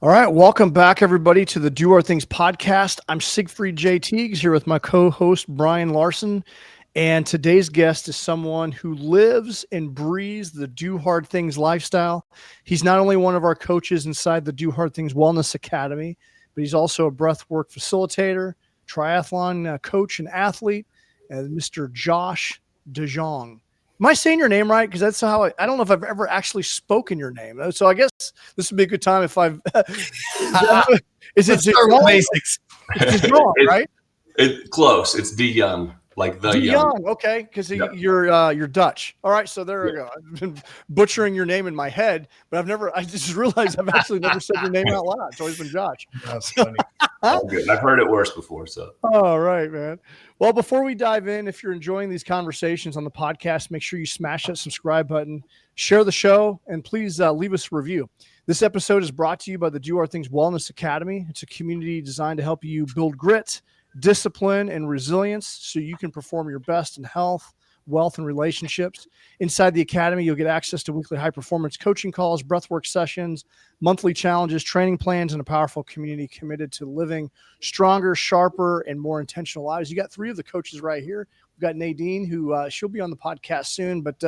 All right, welcome back, everybody, to the Do Our Things podcast. I'm Siegfried J. Tiegs here with my co-host, Brian Larson. And today's guest is someone who lives and breathes the Do Hard Things lifestyle. He's not only one of our coaches inside the Do Hard Things Wellness Academy, but he's also a breathwork facilitator, triathlon coach and athlete, and Mr. Josh De Jong. Am I saying your name right? Because that's how I don't know if I've ever actually spoken your name. So I guess this would be a good time if I've. Is it De Jong? Basics? It's De Jong, right? It's close. It's De Jong, like the De young. Jong, okay, because Yep. you're Dutch. All right, so there we go. I've been butchering your name in my head, but I just realized I've actually never said your name out loud. It's always been Josh. That's funny. All good. I've heard it worse before. So. All right, man. Well, before we dive in, if you're enjoying these conversations on the podcast, make sure you smash that subscribe button, share the show, and please leave us a review. This episode is brought to you by the Do Our Things Wellness Academy. It's a community designed to help you build grit, discipline, and resilience so you can perform your best in health, wealth, and relationships. Inside the academy, you'll get access to weekly high-performance coaching calls, breathwork sessions, monthly challenges, training plans, and a powerful community committed to living stronger, sharper, and more intentional lives. You got three of the coaches right here. We've got Nadine, who she'll be on the podcast soon, but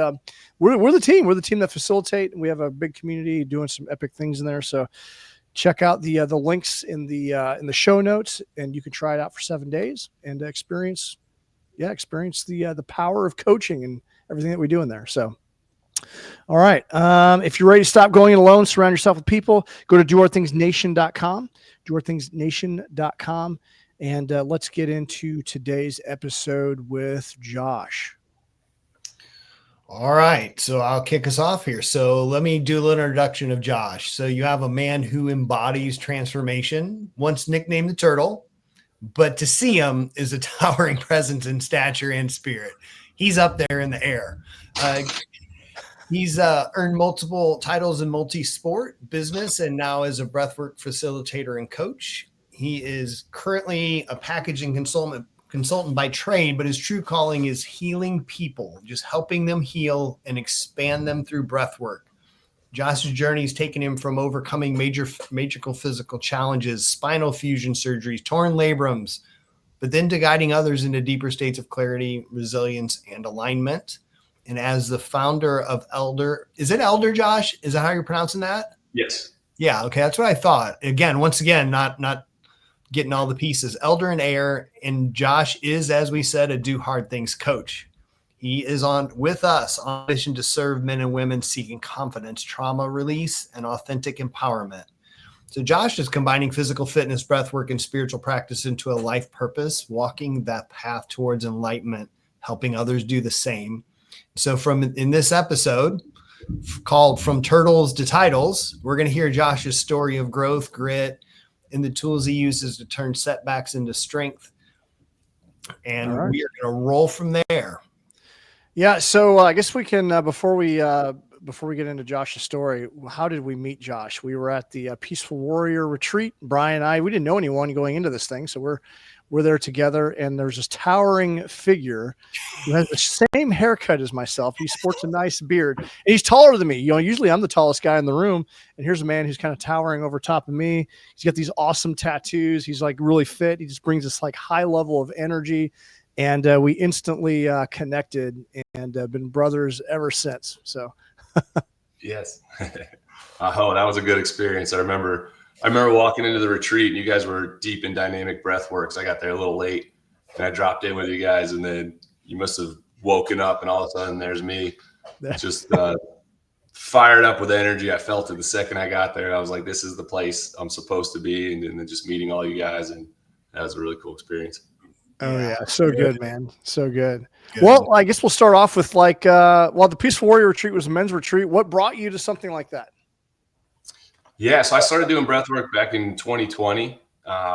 we're the team. We're the team that facilitate, and we have a big community doing some epic things in there. So check out the links in the show notes, and you can try it out for 7 days and experience the power of coaching and everything that we do in there. So, all right. If you're ready to stop going it alone, surround yourself with people, go to doourthingsnation.com, doourthingsnation.com. And let's get into today's episode with Josh. All right. So I'll kick us off here. So let me do a little introduction of Josh. So you have a man who embodies transformation, once nicknamed the Turtle, but to see him is a towering presence in stature and spirit. He's up there in the air. He's earned multiple titles in multi-sport business and now is a breathwork facilitator and coach. He is currently a packaging consultant by trade, but his true calling is healing people, just helping them heal and expand them through breathwork. Josh's journey has taken him from overcoming major physical challenges, spinal fusion surgeries, torn labrums, but then to guiding others into deeper states of clarity, resilience, and alignment. And as the founder of Eldr, is it Eldr, Josh? Is that how you're pronouncing that? Yes. Yeah. Okay. That's what I thought. Once again, not getting all the pieces. Eldr and Air, and Josh is, as we said, a Do Hard Things coach. He is on with us on a mission to serve men and women seeking confidence, trauma release, and authentic empowerment. So Josh is combining physical fitness, breathwork, and spiritual practice into a life purpose, walking that path towards enlightenment, helping others do the same. So in this episode called From Turtles to Titles, we're going to hear Josh's story of growth, grit, and the tools he uses to turn setbacks into strength. And we are going to roll from there. Yeah. So I guess we can, before we get into Josh's story, how did we meet Josh? We were at the Peaceful Warrior Retreat. Brian and I, we didn't know anyone going into this thing. So we're there together, and there's this towering figure who has the same haircut as myself. He sports a nice beard, and he's taller than me. Usually I'm the tallest guy in the room, and here's a man who's kind of towering over top of me. He's got these awesome tattoos. He's like really fit. He just brings this like high level of energy, and we instantly connected and been brothers ever since. So, Yes. Oh, that was a good experience. I remember walking into the retreat, and you guys were deep in dynamic breathworks. I got there a little late, and I dropped in with you guys, and then you must have woken up, and all of a sudden there's me just fired up with energy. I felt it the second I got there. I was like, this is the place I'm supposed to be. And then just meeting all you guys, and that was a really cool experience. Oh yeah. So good, man. So good. Well, I guess we'll start off with the Peaceful Warrior Retreat was a men's retreat. What brought you to something like that? Yeah. So I started doing breathwork back in 2020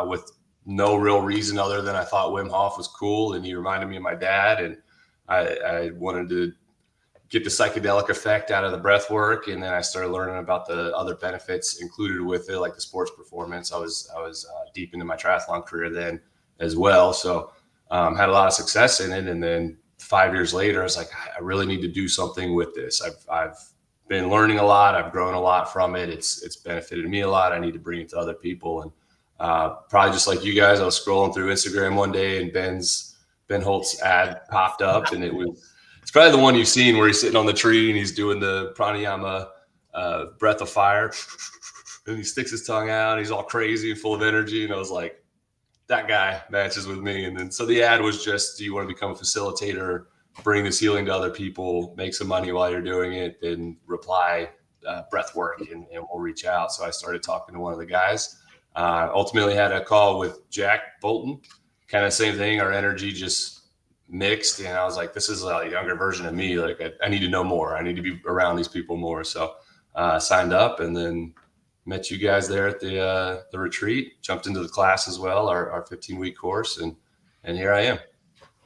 with no real reason other than I thought Wim Hof was cool, and he reminded me of my dad, and I wanted to get the psychedelic effect out of the breath work. And then I started learning about the other benefits included with it, like the sports performance. I was deep into my triathlon career then as well. So had a lot of success in it. And then 5 years later, I was like, I really need to do something with this. I've been learning a lot. I've grown a lot from it. It's benefited me a lot. I need to bring it to other people. And probably just like you guys, I was scrolling through Instagram one day and Ben Holt's ad popped up, and it's probably the one you've seen where he's sitting on the tree and he's doing the pranayama breath of fire, and he sticks his tongue out and he's all crazy and full of energy. And I was like, that guy matches with me. And then so the ad was just, do you want to become a facilitator, bring this healing to other people, make some money while you're doing it, then reply breath work, and we'll reach out. So I started talking to one of the guys. Ultimately had a call with Jack Bolton, kind of same thing. Our energy just mixed, and I was like, this is a younger version of me. Like I need to know more. I need to be around these people more. So signed up, and then met you guys there at the retreat, jumped into the class as well, our 15-week course. And here I am.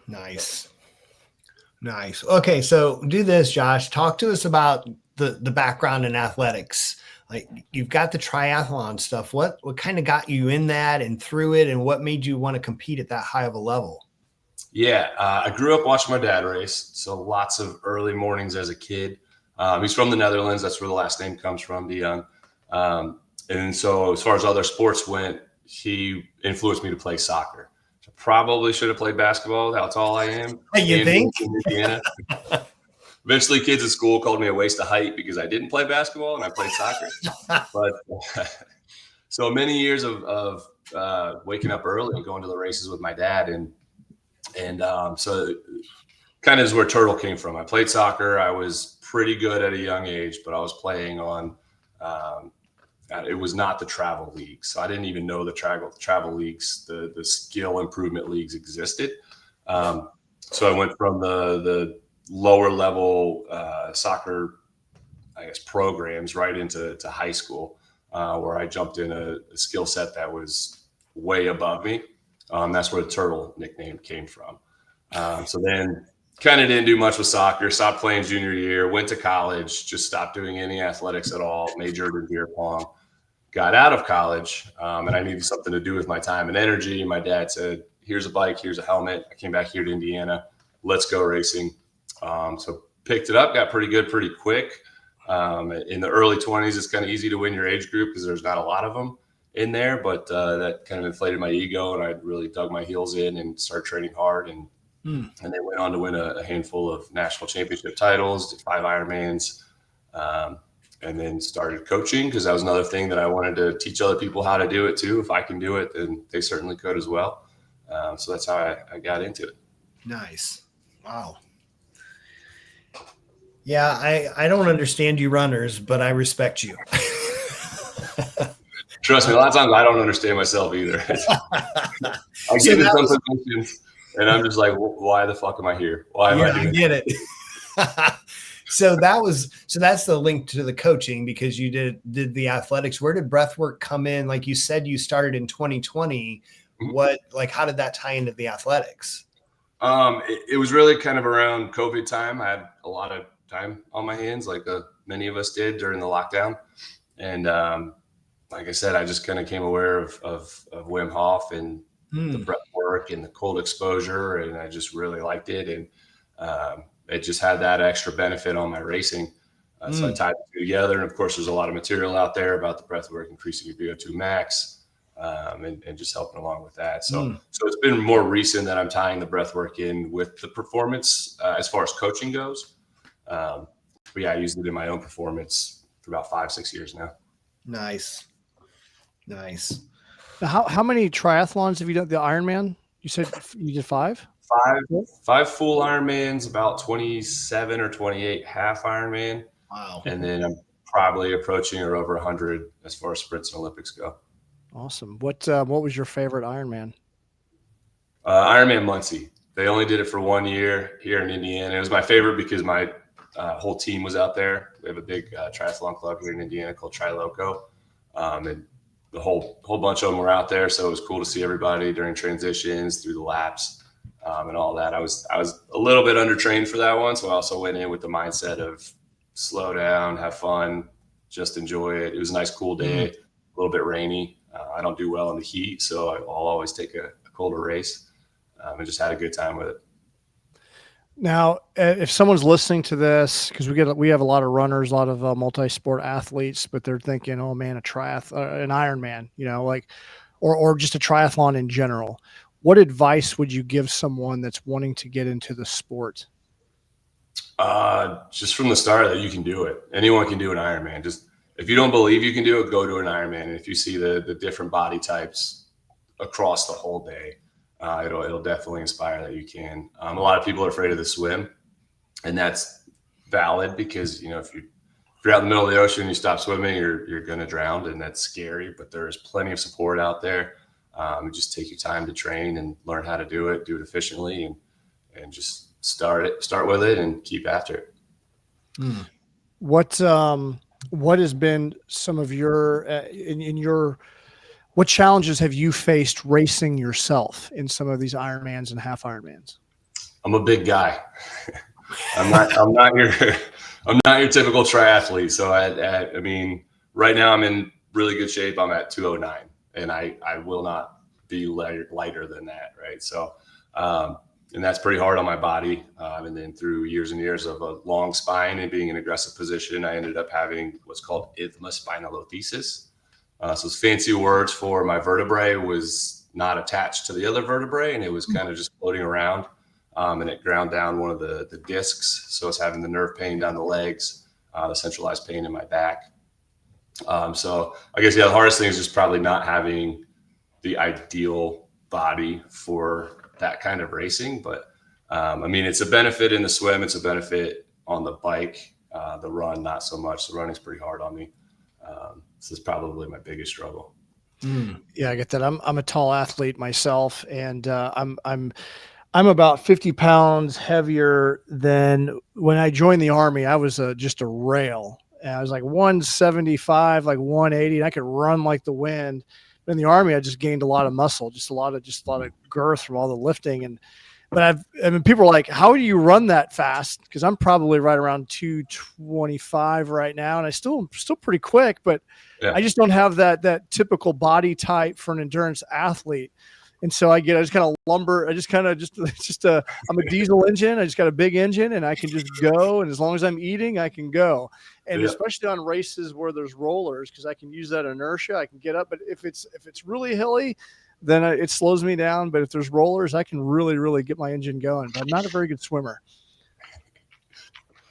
Nice. Okay. So do this, Josh, talk to us about the background in athletics. Like, you've got the triathlon stuff. What kind of got you in that and through it, and what made you want to compete at that high of a level? Yeah. I grew up watching my dad race. So lots of early mornings as a kid. He's from the Netherlands. That's where the last name comes from, De Jong. And so as far as other sports went, he influenced me to play soccer. So probably should have played basketball. How tall I am. You think? In Indiana. Eventually kids at school called me a waste of height because I didn't play basketball and I played soccer. But so many years of waking up early and going to the races with my dad. And so kind of is where Turtle came from. I played soccer. I was pretty good at a young age, but I was playing on it was not the travel league. So I didn't even know the travel leagues, the skill improvement leagues existed. So I went from the lower level soccer, I guess, programs right into high school, where I jumped in a skill set that was way above me. That's where the Turtle nickname came from. So then kind of didn't do much with soccer, stopped playing junior year, went to college, just stopped doing any athletics at all, majored in beer pong, got out of college, and I needed something to do with my time and energy. My dad said, here's a bike, here's a helmet. I came back here to Indiana. Let's go racing. So picked it up, got pretty good pretty quick. In the early 20s, it's kind of easy to win your age group because there's not a lot of them in there, but that kind of inflated my ego, and I really dug my heels in and started training hard. And they went on to win a handful of national championship titles, did 5 Ironmans, and then started coaching because that was another thing that I wanted to teach other people how to do it too. If I can do it, then they certainly could as well. So that's how I got into it. Nice. Wow. Yeah, I don't understand you runners, but I respect you. Trust me, a lot of times I don't understand myself either. I get in some positions and I'm just like, why the fuck am I here? Why am I doing I get it. So that's the link to the coaching, because you did the athletics. Where did breathwork come in? Like you said, you started in 2020. How did that tie into the athletics? It was really kind of around COVID time. I had a lot of time on my hands, like many of us did during the lockdown. And like I said, I just kind of came aware of Wim Hof and the breath work and the cold exposure, and I just really liked it. And it just had that extra benefit on my racing. So I tied the two together. And of course, there's a lot of material out there about the breath work, increasing your VO2 max, and just helping along with that. So it's been more recent that I'm tying the breath work in with the performance as far as coaching goes. But yeah, I used it in my own performance for about 5-6 years now. Nice. How many triathlons have you done? The Ironman? You said you did 5? 5 full Ironmans, about 27 or 28 half Ironman. Wow. And then I'm probably approaching or over 100 as far as sprints and Olympics go. Awesome. What was your favorite Ironman? Ironman Muncie. They only did it for 1 year here in Indiana. It was my favorite because my whole team was out there. We have a big triathlon club here in Indiana called Triloco. And the whole bunch of them were out there. So it was cool to see everybody during transitions, through the laps, and all that. I was a little bit undertrained for that one. So I also went in with the mindset of slow down, have fun, just enjoy it. It was a nice, cool day, a little bit rainy. I don't do well in the heat, so I'll always take a colder race. And just had a good time with it. Now, if someone's listening to this, because we have a lot of runners, a lot of multi-sport athletes, but they're thinking, oh man, an Ironman, like, or just a triathlon in general. What advice would you give someone that's wanting to get into the sport? Just from the start that you can do it. Anyone can do an Ironman. Just if you don't believe you can do it, go to an Ironman. And if you see the different body types across the whole day, it'll definitely inspire that you can. A lot of people are afraid of the swim, and that's valid because if you're out in the middle of the ocean and you stop swimming, you're gonna drown, and that's scary. But there's plenty of support out there. Just take your time to train and learn how to do it efficiently, and just start with it and keep after it. What has been some of your what challenges have you faced racing yourself in some of these Ironmans and half Ironmans? I'm a big guy. I'm not your typical triathlete. So I mean, right now I'm in really good shape. I'm at 209, and I will not be lighter than that. Right. So, and that's pretty hard on my body. And then through years and years of a long spine and being in aggressive position, I ended up having what's called spinalothesis. So it's fancy words for my vertebrae was not attached to the other vertebrae, and it was kind of just floating around. And it ground down one of the discs. So it's having the nerve pain down the legs, the centralized pain in my back. So I guess, the hardest thing is just probably not having the ideal body for that kind of racing. But I mean, it's a benefit in the swim. It's a benefit on the bike, the run, not so much. The running's pretty hard on me. This is probably my biggest struggle. Yeah, I get that. I'm a tall athlete myself, and I'm about 50 pounds heavier than when I joined the Army. I was just a rail. And I was like 175, like 180, and I could run like the wind. But in the Army, I just gained a lot of muscle, just a lot of girth from all the lifting. But people are like, how do you run that fast? Because I'm probably right around 225 right now, and I'm still pretty quick, but I just don't have that typical body type for an endurance athlete. And so I just kind of lumber. I'm a diesel engine. I just got a big engine, and I can just go. And as long as I'm eating, I can go. And especially on races where there's rollers, because I can use that inertia, I can get up. But if it's really hilly, then it slows me down. But if there's rollers, I can really, really get my engine going. But I'm not a very good swimmer.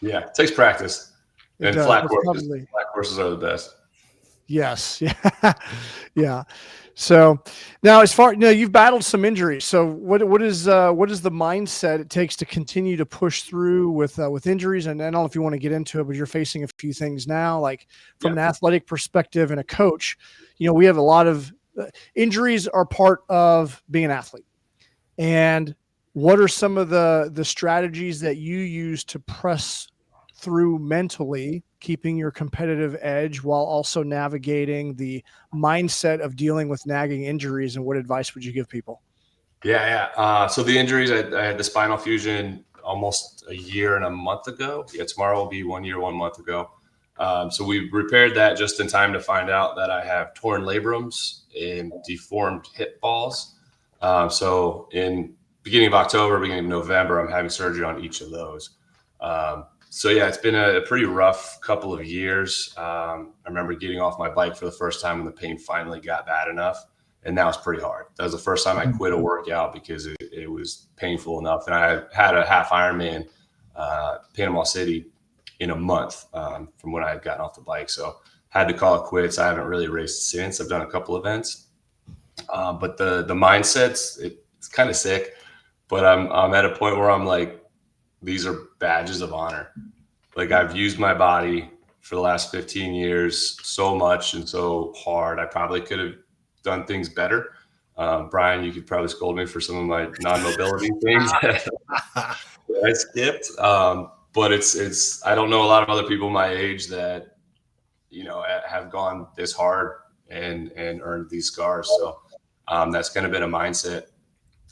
Yeah, it takes practice. And flat courses are the best. Yes. Yeah. Yeah. So now, as far you've battled some injuries. So what is the mindset it takes to continue to push through with injuries? And I don't know if you want to get into it, but you're facing a few things now, like from an athletic perspective and a coach. We have a lot of injuries are part of being an athlete. And what are some of the strategies that you use to press through mentally, keeping your competitive edge while also navigating the mindset of dealing with nagging injuries? And what advice would you give people? Yeah. So the injuries, I had the spinal fusion almost a year and a month ago. Yeah, tomorrow will be 1 year, 1 month ago. So we repaired that just in time to find out that I have torn labrums and deformed hip balls. So in beginning of October, beginning of November, I'm having surgery on each of those. So yeah, it's been a pretty rough couple of years. I remember getting off my bike for the first time when the pain finally got bad enough, and that was pretty hard. That was the first time I quit a workout because it was painful enough. And I had a half Ironman, Panama City, in a month from when I had gotten off the bike. So had to call it quits. I haven't really raced since. I've done a couple events, but the mindset's it's kind of sick. But I'm at a point where I'm like, these are badges of honor. Like, I've used my body for the last 15 years so much and so hard. I probably could have done things better. Brian, you could probably scold me for some of my non-mobility things that I skipped. But it's I don't know a lot of other people my age that, have gone this hard and earned these scars. So that's kind of been a mindset.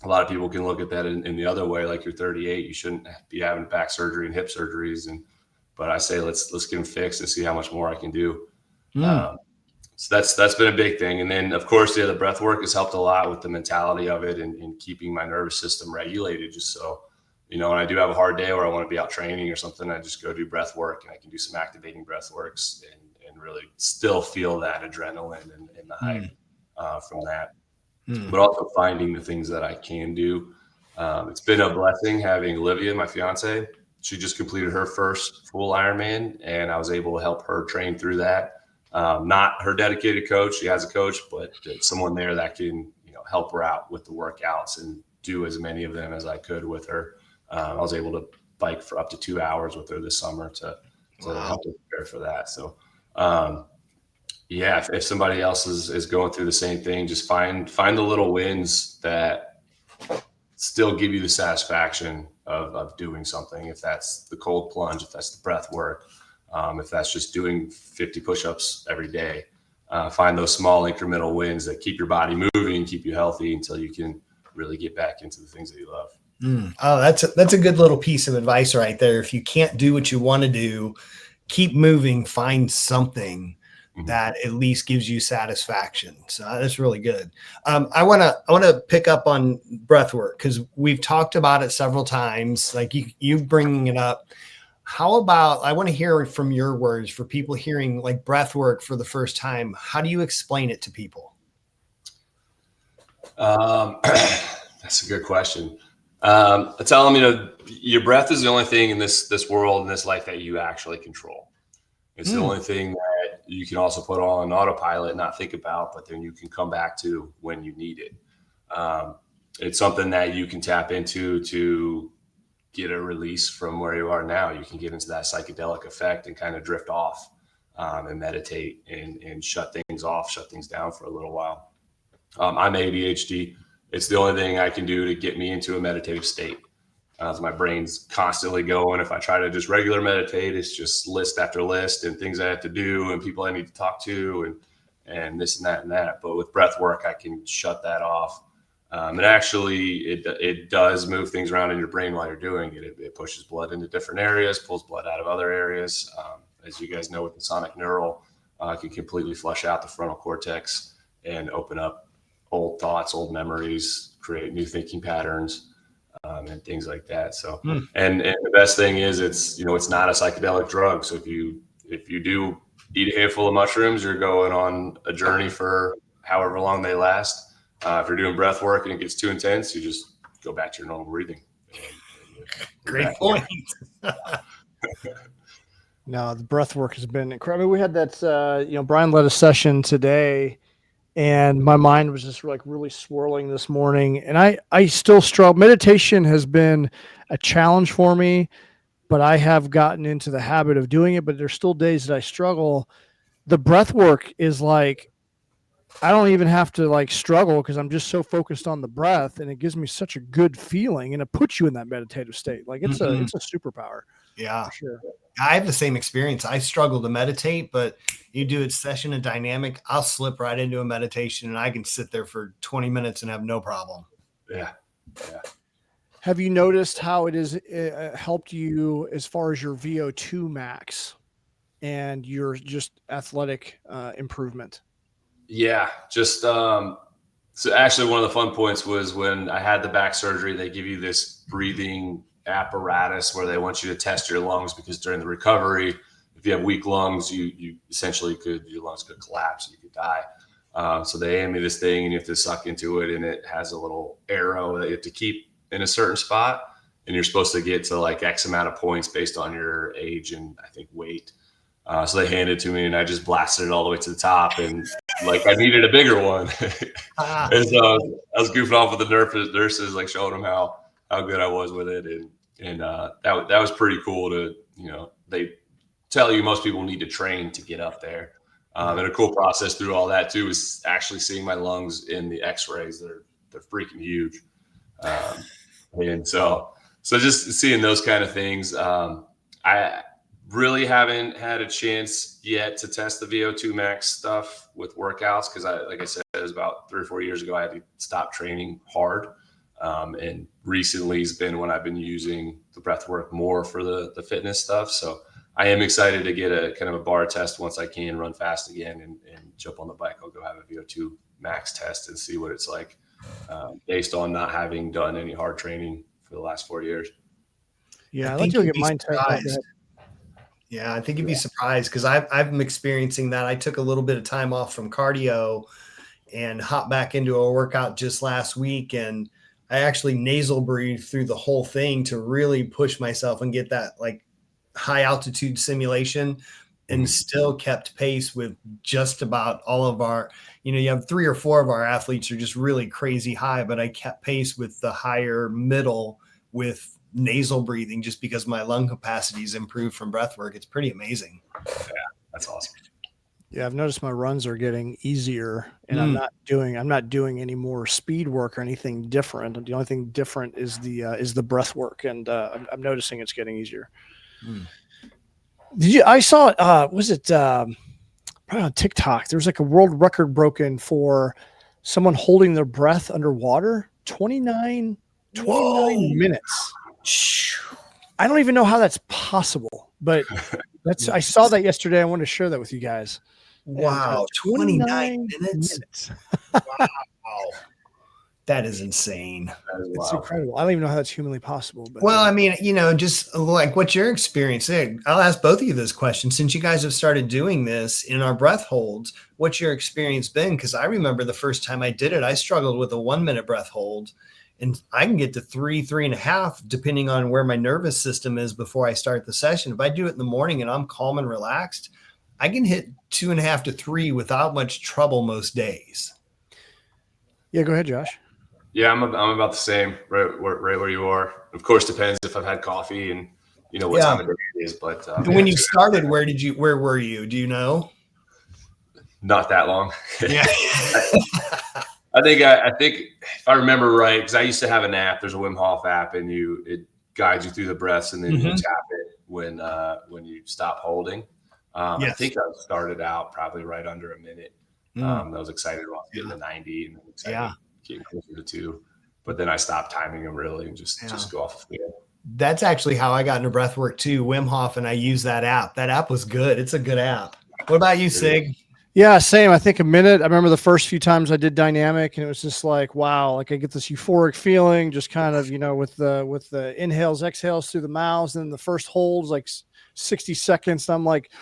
A lot of people can look at that in the other way, like, you're 38, you shouldn't be having back surgery and hip surgeries. But I say, let's get them fixed and see how much more I can do. So that's been a big thing. And then, of course, the breath work has helped a lot with the mentality of it and keeping my nervous system regulated, just so, when I do have a hard day where I want to be out training or something, I just go do breath work, and I can do some activating breath works and really still feel that adrenaline and the hype from that. But also finding the things that I can do. It's been a blessing having Olivia, my fiance. She just completed her first full Ironman, and I was able to help her train through that. Not her dedicated coach. She has a coach, but someone there that can, help her out with the workouts and do as many of them as I could with her. I was able to bike for up to 2 hours with her this summer to help her prepare for that. So, if somebody else is going through the same thing, just find the little wins that still give you the satisfaction of doing something. If that's the cold plunge, if that's the breath work, if that's just doing 50 push-ups every day, find those small incremental wins that keep your body moving, keep you healthy until you can really get back into the things that you love. Oh, that's a good little piece of advice right there. If you can't do what you want to do, keep moving, find something that at least gives you satisfaction. So that's really good. I want to pick up on breath work because we've talked about it several times, like you bringing it up. How about, I want to hear from your words for people hearing like breath work for the first time. How do you explain it to people? That's a good question. I tell them, your breath is the only thing in this world, in this life, that you actually control. It's the only thing that you can also put on autopilot, not think about, but then you can come back to when you need it. It's something that you can tap into to get a release from where you are now. You can get into that psychedelic effect and kind of drift off and meditate and shut things off, shut things down for a little while. I'm ADHD. It's the only thing I can do to get me into a meditative state. So my brain's constantly going. If I try to just regular meditate, it's just list after list and things I have to do and people I need to talk to and this and that and that. But with breath work, I can shut that off. And actually, it does move things around in your brain while you're doing it. It pushes blood into different areas, pulls blood out of other areas. As you guys know, with the sonic neural, it can completely flush out the frontal cortex and open up old thoughts, old memories, create new thinking patterns. And things like that. So, and the best thing is it's not a psychedelic drug. So if you do eat a handful of mushrooms, you're going on a journey for however long they last. If you're doing breath work and it gets too intense, you just go back to your normal breathing. Great point. No, the breath work has been incredible. I mean, we had that, Brian led a session today, and my mind was just like really swirling this morning. And I still struggle. Meditation has been a challenge for me, but I have gotten into the habit of doing it. But there's still days that I struggle. The breath work is like, I don't even have to like struggle because I'm just so focused on the breath, and it gives me such a good feeling, and it puts you in that meditative state. Like it's a superpower. Yeah, for sure. I have the same experience. I struggle to meditate, but you do a session of dynamic, I'll slip right into a meditation and I can sit there for 20 minutes and have no problem. Yeah. Have you noticed how it has helped you as far as your VO2 max and your just athletic improvement? Yeah. Just, so actually one of the fun points was when I had the back surgery, they give you this breathing apparatus where they want you to test your lungs, because during the recovery, if you have weak lungs, you essentially your lungs could collapse and you could die. So they hand me this thing and you have to suck into it, and it has a little arrow that you have to keep in a certain spot, and you're supposed to get to like X amount of points based on your age and I think weight. So they handed it to me and I just blasted it all the way to the top, and like I needed a bigger one. And so I was goofing off with the nurses, like showing them how good I was with it. And that was pretty cool to, they tell you most people need to train to get up there. And a cool process through all that too is actually seeing my lungs in the x-rays. They're freaking huge. And so just seeing those kind of things, I really haven't had a chance yet to test the VO2 max stuff with workouts. Cause like I said, it was about 3 or 4 years ago, I had to stop training hard. And recently has been when I've been using the breath work more for the fitness stuff. So I am excited to get a kind of a bar test once I can run fast again and jump on the bike. I'll go have a VO2 max test and see what it's like, based on not having done any hard training for the last 4 years. Yeah, I I like think to you'd get be mine typed up. surprised. Yeah, I think you'd be surprised because I'm experiencing that. I took a little bit of time off from cardio and hopped back into a workout just last week, and I actually nasal breathed through the whole thing to really push myself and get that like high altitude simulation, and still kept pace with just about all of our, you have 3 or 4 of our athletes are just really crazy high, but I kept pace with the higher middle with nasal breathing just because my lung capacity's improved from breath work. It's pretty amazing. Yeah, that's awesome. Yeah, I've noticed my runs are getting easier, and I'm not doing any more speed work or anything different. The only thing different is the breath work, and I'm noticing it's getting easier. I saw was it probably on TikTok? There was like a world record broken for someone holding their breath underwater 29 minutes. I don't even know how that's possible, but I saw that yesterday. I wanted to share that with you guys. Wow, 29 minutes. Wow. That is insane. It's incredible. I don't even know how that's humanly possible. But well, I mean, just like what's your experience there? I'll ask both of you this question. Since you guys have started doing this in our breath holds, what's your experience been? Because I remember the first time I did it, I struggled with a 1 minute breath hold, and I can get to 3.5, depending on where my nervous system is before I start the session. If I do it in the morning and I'm calm and relaxed, I can hit 2.5 to 3 without much trouble most days. Yeah, go ahead, Josh. Yeah, I'm about the same, right where you are. Of course, depends if I've had coffee and what time of day it is. But and when you started, where were you? Do you know? Not that long. Yeah. I think if I remember right, because I used to have an app. There's a Wim Hof app, and it guides you through the breaths, and then you tap it when you stop holding. Yes. I think I started out probably right under a minute. I was excited about getting to 90, and excited getting closer to 2. But then I stopped timing them really and just go off of it. That's actually how I got into breath work too, Wim Hof, and I use that app. That app was good. It's a good app. What about you, Sig? Yeah, same. I think a minute. I remember the first few times I did dynamic, and it was just like, wow, like I get this euphoric feeling, just kind of, with the inhales, exhales through the mouths, and the first holds like 60 seconds. I'm like,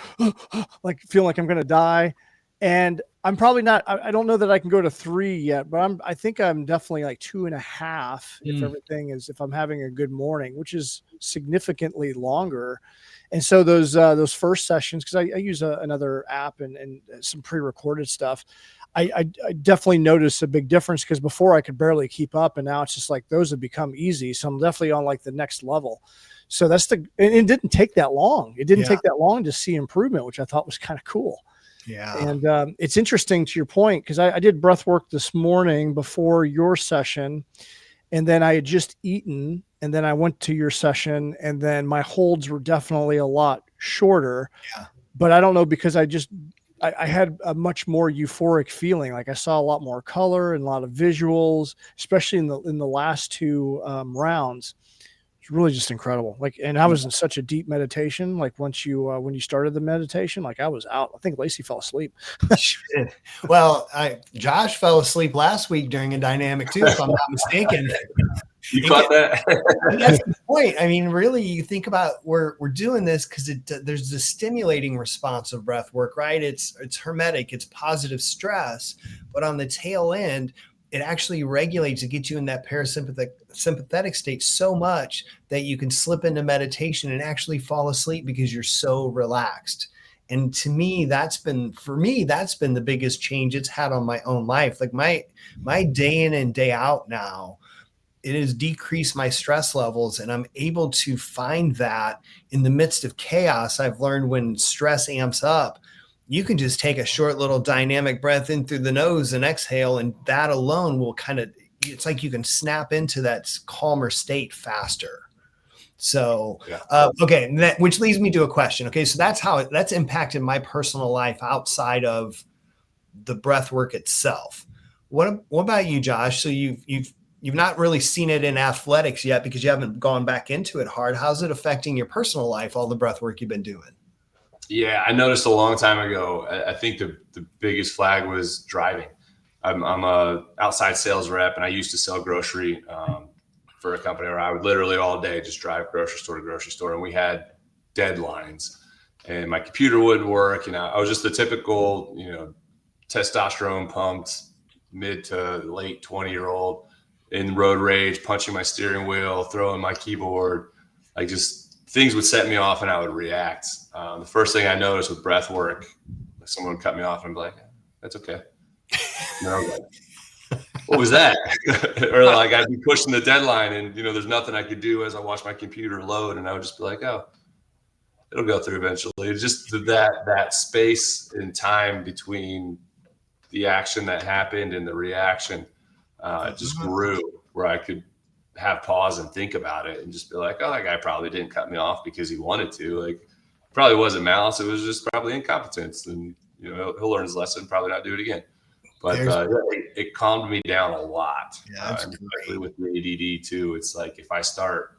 like feeling like I'm gonna die, and I'm probably not. I don't know that I can go to 3 yet, but I think I'm definitely like 2.5 if I'm having a good morning, which is significantly longer. And so those first sessions, because I use another app and some pre-recorded stuff, I definitely noticed a big difference, because before I could barely keep up, and now it's just like those have become easy. So I'm definitely on like the next level. So and it didn't take that long. It didn't take that long to see improvement, which I thought was kind of cool. Yeah. And it's interesting to your point, because I did breath work this morning before your session, and then I had just eaten, and then I went to your session, and then my holds were definitely a lot shorter. Yeah. But I don't know, because I had a much more euphoric feeling. Like I saw a lot more color and a lot of visuals, especially in the last 2 rounds. It's really just incredible. Like, and I was in such a deep meditation. Like when you started the meditation, like I was out. I think Lacey fell asleep. Well, Josh fell asleep last week during a dynamic too, if I'm not mistaken. You caught that? That's the point. I mean, really, you think about we're doing this because there's the stimulating response of breath work, right? It's hermetic, it's positive stress, but on the tail end, it actually regulates, it gets you in that sympathetic state so much that you can slip into meditation and actually fall asleep because you're so relaxed. And to me, that's been the biggest change it's had on my own life. Like my day in and day out now, it has decreased my stress levels, and I'm able to find that in the midst of chaos. I've learned when stress amps up, you can just take a short little dynamic breath in through the nose and exhale, and that alone will it's like you can snap into that calmer state faster. So, okay, which leads me to a question. Okay, so that's impacted my personal life outside of the breath work itself. What about you, Josh? So you've not really seen it in athletics yet because you haven't gone back into it hard. How's it affecting your personal life, all the breath work you've been doing? Yeah, I noticed a long time ago. I think the biggest flag was driving. I'm a outside sales rep, and I used to sell grocery. for a company where I would literally all day just drive grocery store to grocery store, and we had deadlines, and my computer wouldn't work. I was just the typical, testosterone pumped mid to late 20-year-old in road rage, punching my steering wheel, throwing my keyboard, like just things would set me off and I would react. The first thing I noticed with breath work, someone would cut me off and be like, that's okay. And I was like, what was that? Or like I'd be pushing the deadline and, there's nothing I could do as I watch my computer load. And I would just be like, oh, it'll go through eventually. It's just that space and time between the action that happened and the reaction just grew, where I could have pause and think about it and just be like, oh, that guy probably didn't cut me off because he wanted to. Like, probably wasn't malice. It was just probably incompetence. And, he'll learn his lesson, probably not do it again. But it calmed me down a lot. Yeah, especially with the ADD too. It's like if I start,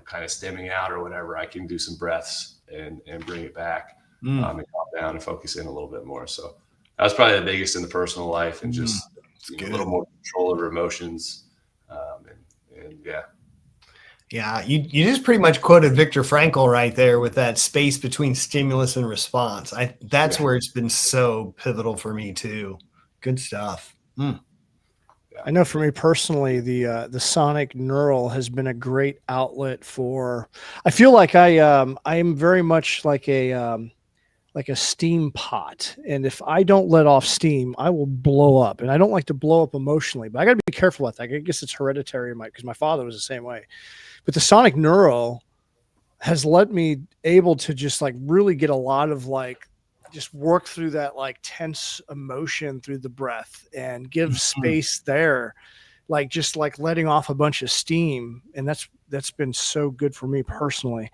kind of stemming out or whatever, I can do some breaths and bring it back and calm down and focus in a little bit more. So that was probably the biggest in the personal life, and just a little more control over emotions. And yeah. Yeah, you just pretty much quoted Viktor Frankl right there with that space between stimulus and response. That's where it's been so pivotal for me too. Good stuff. I know for me personally, the sonic neural has been a great outlet for. I feel like I am very much like a steam pot, and if I don't let off steam, I will blow up. And I don't like to blow up emotionally, but I got to be careful with that. I guess it's hereditary, because my father was the same way. But the sonic neural has let me able to just like really get a lot of just work through that tense emotion through the breath and give space there, just letting off a bunch of steam. And that's been so good for me personally.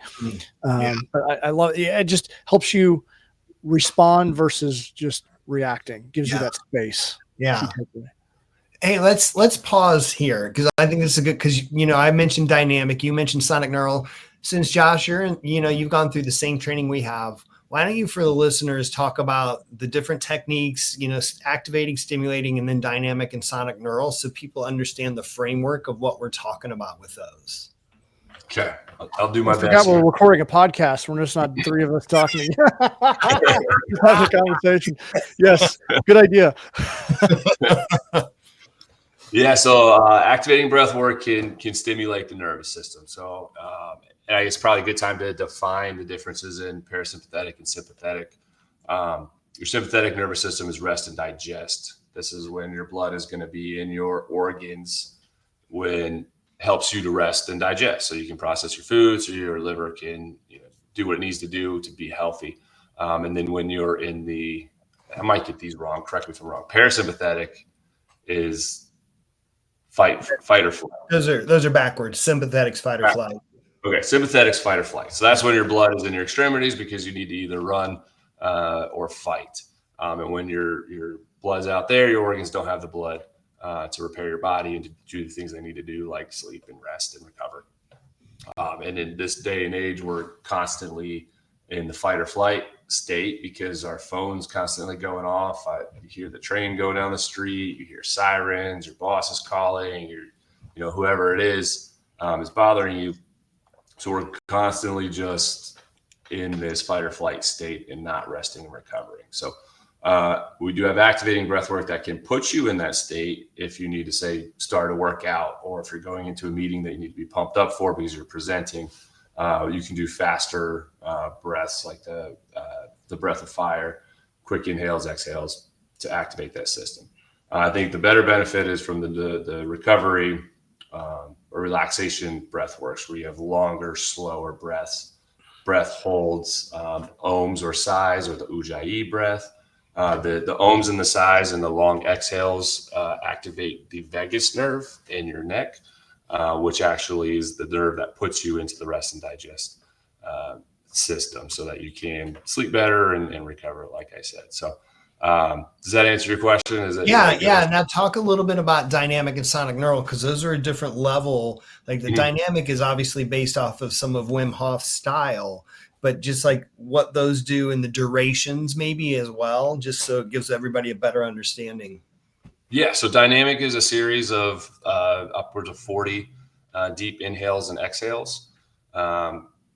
But I love it. It just helps you respond versus just reacting, gives you that space. Yeah. Hey, let's pause here, because I think this is good, because I mentioned dynamic, you mentioned sonic neural. Since Josh, you've gone through the same training we have, why don't you, for the listeners, talk about the different techniques, activating, stimulating, and then dynamic and sonic neural, so people understand the framework of what we're talking about with those. Okay, I'll do my best. I forgot we're recording a podcast. We're just not three of us talking. Have a conversation. Yes, good idea. Yeah, so activating breath work can stimulate the nervous system. So and I guess probably a good time to define the differences in parasympathetic and sympathetic. Your sympathetic nervous system is rest and digest. This is when your blood is going to be in your organs when helps you to rest and digest, so you can process your food, so your liver can do what it needs to do to be healthy. And then when you're in I might get these wrong, correct me if I'm wrong, parasympathetic is fight or flight. Those are backwards. Sympathetic's fight or flight. Okay, sympathetic's fight or flight. So that's when your blood is in your extremities because you need to either run or fight. And when your blood's out there, your organs don't have the blood to repair your body and to do the things they need to do, like sleep and rest and recover. And in this day and age, we're constantly in the fight or flight state because our phone's constantly going off. You hear the train go down the street, you hear sirens, your boss is calling, whoever it is bothering you. So we're constantly just in this fight or flight state and not resting and recovering. So we do have activating breath work that can put you in that state if you need to, say, start a workout, or if you're going into a meeting that you need to be pumped up for because you're presenting. You can do faster breaths, like the breath of fire, quick inhales, exhales, to activate that system. I think the better benefit is from the recovery or relaxation breath works, where you have longer, slower breath holds, ohms or sighs, or the ujjayi breath. The ohms and the sighs and the long exhales activate the vagus nerve in your neck, which actually is the nerve that puts you into the rest and digest system, so that you can sleep better and recover, like I said. So does that answer your question? Yeah. Now talk a little bit about dynamic and sonic neural, because those are a different level. Like the dynamic is obviously based off of some of Wim Hof's style, but just like what those do and the durations maybe as well, just so it gives everybody a better understanding. Yeah. So dynamic is a series of upwards of 40 deep inhales and exhales,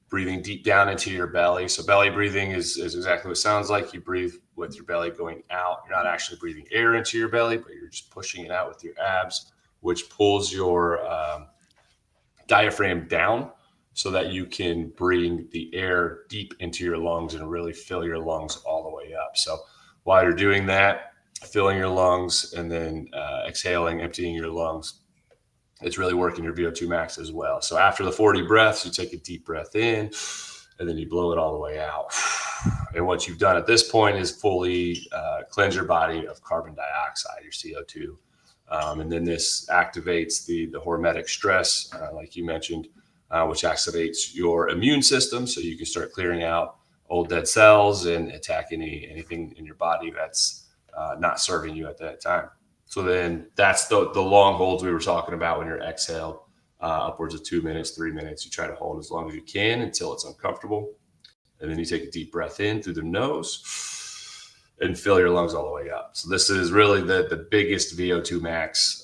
breathing deep down into your belly. So belly breathing is exactly what it sounds like. You breathe with your belly going out. You're not actually breathing air into your belly, but you're just pushing it out with your abs, which pulls your diaphragm down so that you can bring the air deep into your lungs and really fill your lungs all the way up. So while you're doing that, filling your lungs and then exhaling, emptying your lungs, it's really working your VO2 max as well. So after the 40 breaths, you take a deep breath in and then you blow it all the way out. And what you've done at this point is fully cleanse your body of carbon dioxide, your CO2. And then this activates the hormetic stress, like you mentioned, which activates your immune system. So you can start clearing out old dead cells and attack anything in your body that's not serving you at that time. So then that's the long holds we were talking about when you're exhale, upwards of 2 minutes, 3 minutes. You try to hold as long as you can until it's uncomfortable. And then you take a deep breath in through the nose and fill your lungs all the way up. So this is really the biggest VO2 max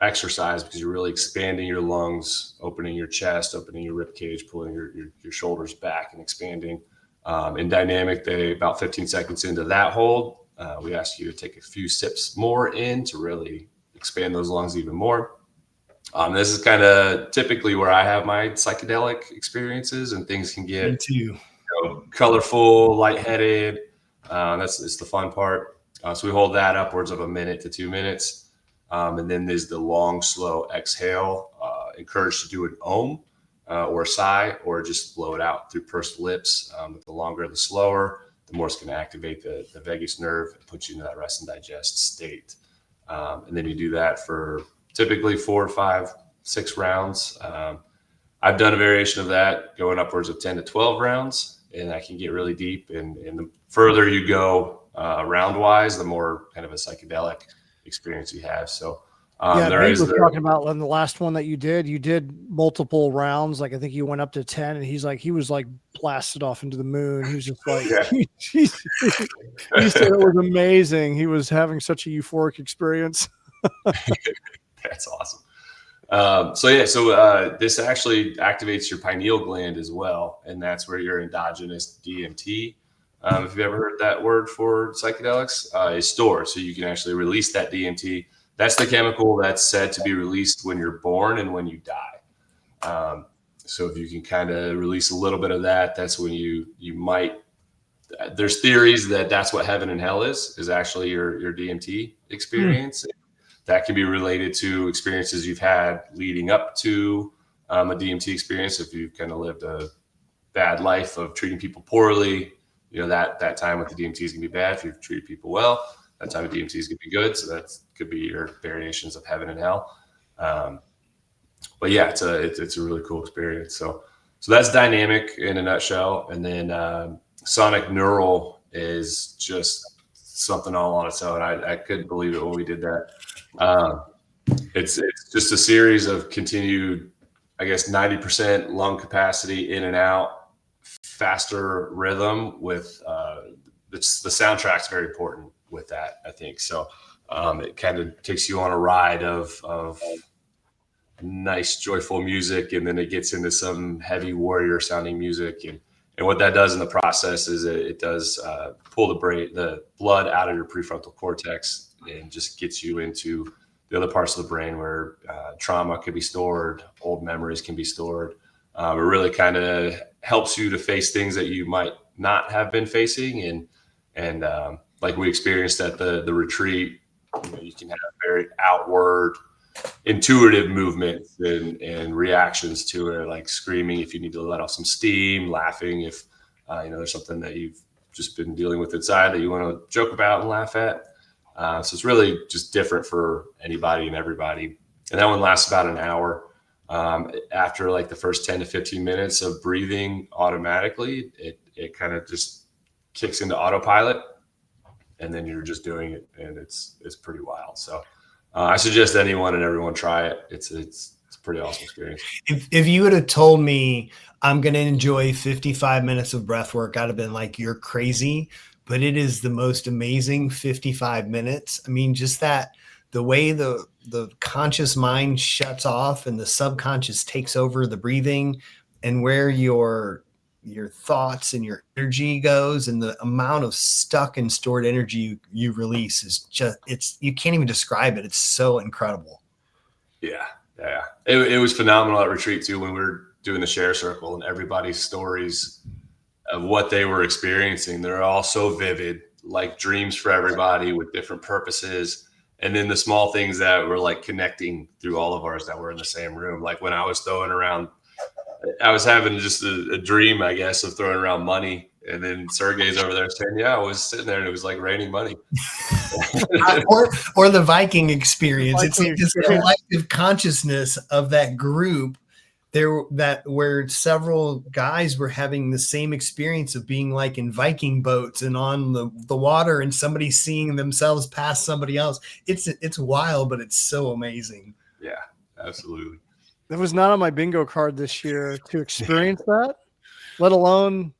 exercise, because you're really expanding your lungs, opening your chest, opening your rib cage, pulling your shoulders back and expanding. In dynamic, about 15 seconds into that hold, we ask you to take a few sips more in to really expand those lungs even more. This is kind of typically where I have my psychedelic experiences, and things can get colorful, lightheaded. It's the fun part. So we hold that upwards of 1 minute to 2 minutes. And then there's the long, slow exhale, encouraged to do an om or a sigh, or just blow it out through pursed lips. The longer, the slower, the more it's going to activate the vagus nerve and put you into that rest and digest state. And then you do that for typically 4 to 5, 6 rounds. I've done a variation of that going upwards of 10 to 12 rounds, and that can get really deep. And the further you go round wise, the more kind of a psychedelic experience you have. So Nate was talking about in the last one that you did multiple rounds. Like I think you went up to 10, and he was like blasted off into the moon. He was just like, he said it was amazing. He was having such a euphoric experience. That's awesome. This actually activates your pineal gland as well. And that's where your endogenous DMT, if you've ever heard that word for psychedelics, is stored. So you can actually release that DMT. That's the chemical that's said to be released when you're born and when you die. So if you can kind of release a little bit of that, that's when you might, there's theories that that's what heaven and hell is actually your DMT experience. That can be related to experiences you've had leading up to a DMT experience. If you've kind of lived a bad life of treating people poorly, that time with the DMT is gonna be bad. If you've treated people well, that time of DMT is gonna be good. So that could be your variations of heaven and hell. But yeah, it's a really cool experience. So that's dynamic in a nutshell. And then sonic neural is just something all on its own. I couldn't believe it when we did that. It's just a series of continued, I guess, 90% lung capacity in and out, faster rhythm with the soundtrack's very important with that, I think. So it kind of takes you on a ride of nice, joyful music, and then it gets into some heavy warrior sounding music. And what that does in the process is it does pull the blood out of your prefrontal cortex and just gets you into the other parts of the brain where trauma can be stored, old memories can be stored. It really kind of helps you to face things that you might not have been facing. And like we experienced at the retreat, you can have very outward, intuitive movements and reactions to it, like screaming if you need to let off some steam, laughing if there's something that you've just been dealing with inside that you want to joke about and laugh at. So it's really just different for anybody and everybody. And that one lasts about an hour. After like the first 10 to 15 minutes of breathing automatically, it kind of just kicks into autopilot, and then you're just doing it, and it's pretty wild. So I suggest anyone and everyone try it. It's a pretty awesome experience. If you would have told me I'm going to enjoy 55 minutes of breath work, I'd have been like, you're crazy. But it is the most amazing 55 minutes. I mean, just that the way the conscious mind shuts off and the subconscious takes over the breathing, and where your thoughts and your energy goes, and the amount of stuck and stored energy you release is just, you can't even describe it. It's so incredible. Yeah. It was phenomenal at retreat too, when we were doing the share circle and everybody's stories of what they were experiencing. They're all so vivid, like dreams for everybody with different purposes. And then the small things that were like connecting through all of ours that were in the same room. Like when I was throwing around, I was having just a dream, I guess, of throwing around money. And then Sergey's over there saying, yeah, I was sitting there and it was like raining money. or the Viking experience. It's this collective consciousness of that group there, that where several guys were having the same experience of being like in Viking boats and on the water, and somebody seeing themselves past somebody else. It's wild, but it's so amazing. Yeah, absolutely. That was not on my bingo card this year to experience that, let alone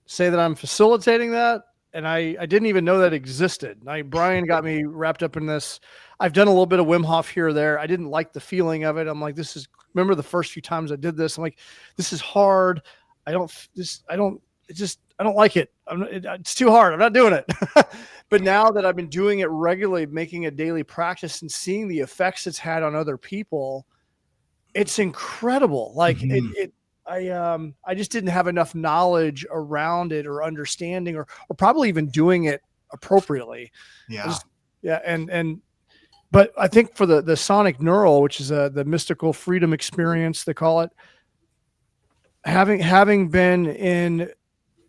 say that I'm facilitating that. And I didn't even know that existed. Brian got me wrapped up in this. I've done a little bit of Wim Hof here or there. I didn't like the feeling of it. I'm like, remember the first few times I did this, I'm like, this is hard. I don't like it. It's too hard. I'm not doing it. But now that I've been doing it regularly, making a daily practice and seeing the effects it's had on other people, it's incredible. Like I just didn't have enough knowledge around it or understanding or probably even doing it appropriately. Yeah. But I think for the sonic neural, which is the mystical freedom experience, they call it, having been in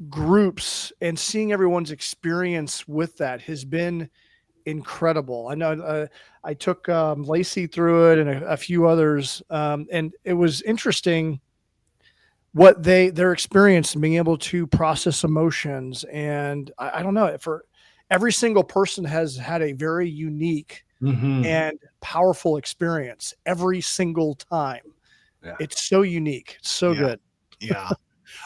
groups and seeing everyone's experience with that has been incredible. I know I took Lacey through it and a few others, and it was interesting what their experience and being able to process emotions. And I don't know, for every single person has had a very unique and powerful experience every single time. Yeah. It's so unique. It's so good. Yeah.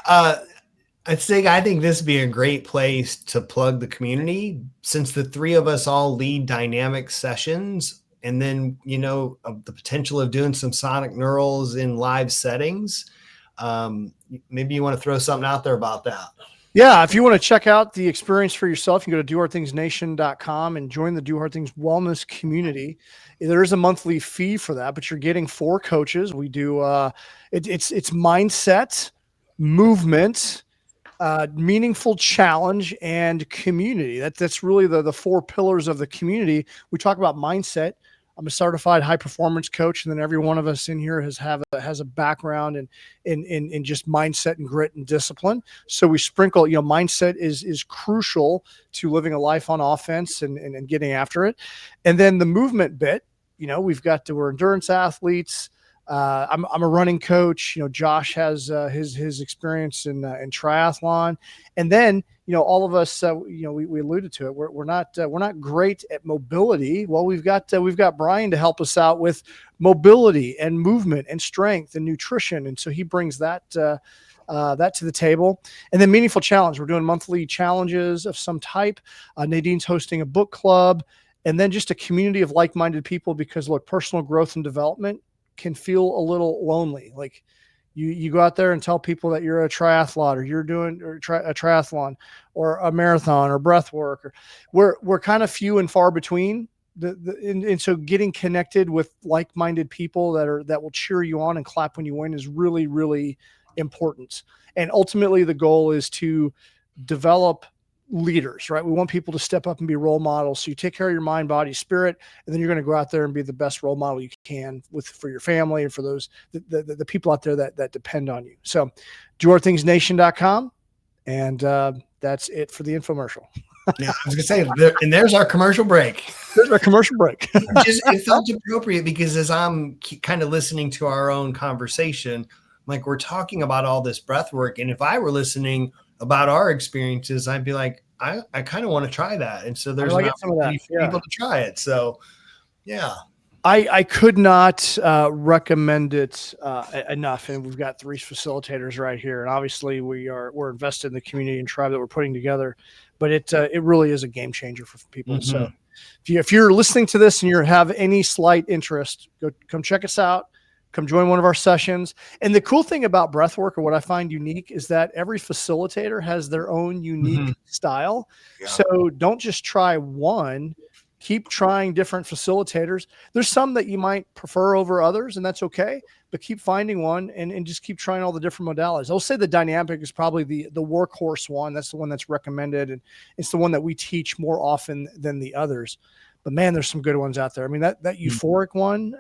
I think this would be a great place to plug the community, since the three of us all lead dynamic sessions, and then, of the potential of doing some sonic neurals in live settings. Maybe you want to throw something out there about that. Yeah, if you want to check out the experience for yourself, you can go to dohardthingsnation.com and join the Do Hard Things Wellness community. There is a monthly fee for that, but you're getting 4 coaches. We do it's mindset, movement, meaningful challenge, and community. That's really the 4 pillars of the community. We talk about mindset. I'm a certified high performance coach, and then every one of us in here has a background in just mindset and grit and discipline. So we sprinkle, mindset is crucial to living a life on offense and getting after it. And then the movement bit, we're endurance athletes. I'm a running coach. Josh has his experience in triathlon, and then all of us. We alluded to it. We're not great at mobility. Well, we've got Brian to help us out with mobility and movement and strength and nutrition, and so he brings that to the table. And then meaningful challenge. We're doing monthly challenges of some type. Nadine's hosting a book club, and then just a community of like-minded people. Because look, personal growth and development can feel a little lonely. Like you go out there and tell people that you're a triathlete, or you're doing a triathlon or a marathon or breath work, or we're kind of few and far between. And so getting connected with like-minded people that will cheer you on and clap when you win is really, really important. And ultimately the goal is to develop leaders, right? We want people to step up and be role models. So you take care of your mind, body, spirit, and then you're going to go out there and be the best role model you can for your family and for those the people out there that depend on you. So dohardthingsnation.com, and that's it for the infomercial. Yeah, I was gonna say, and there's our commercial break. There's our commercial break. It felt appropriate, because as I'm kind of listening to our own conversation, like, we're talking about all this breath work, and if I were listening about our experiences, I'd be like, I kind of want to try that. And so there's an opportunity for people to try it. So yeah, I could not recommend it enough. And we've got 3 facilitators right here, and obviously we're invested in the community and tribe that we're putting together. but it really is a game changer for people. So if you're listening to this and you have any slight interest, come check us out. Come join one of our sessions. And the cool thing about breathwork, or what I find unique, is that every facilitator has their own unique style. Yeah. So don't just try one. Keep trying different facilitators. There's some that you might prefer over others, and that's okay. But keep finding one and just keep trying all the different modalities. I'll say the dynamic is probably the workhorse one. That's the one that's recommended, and it's the one that we teach more often than the others. But man, there's some good ones out there. I mean, that euphoric one.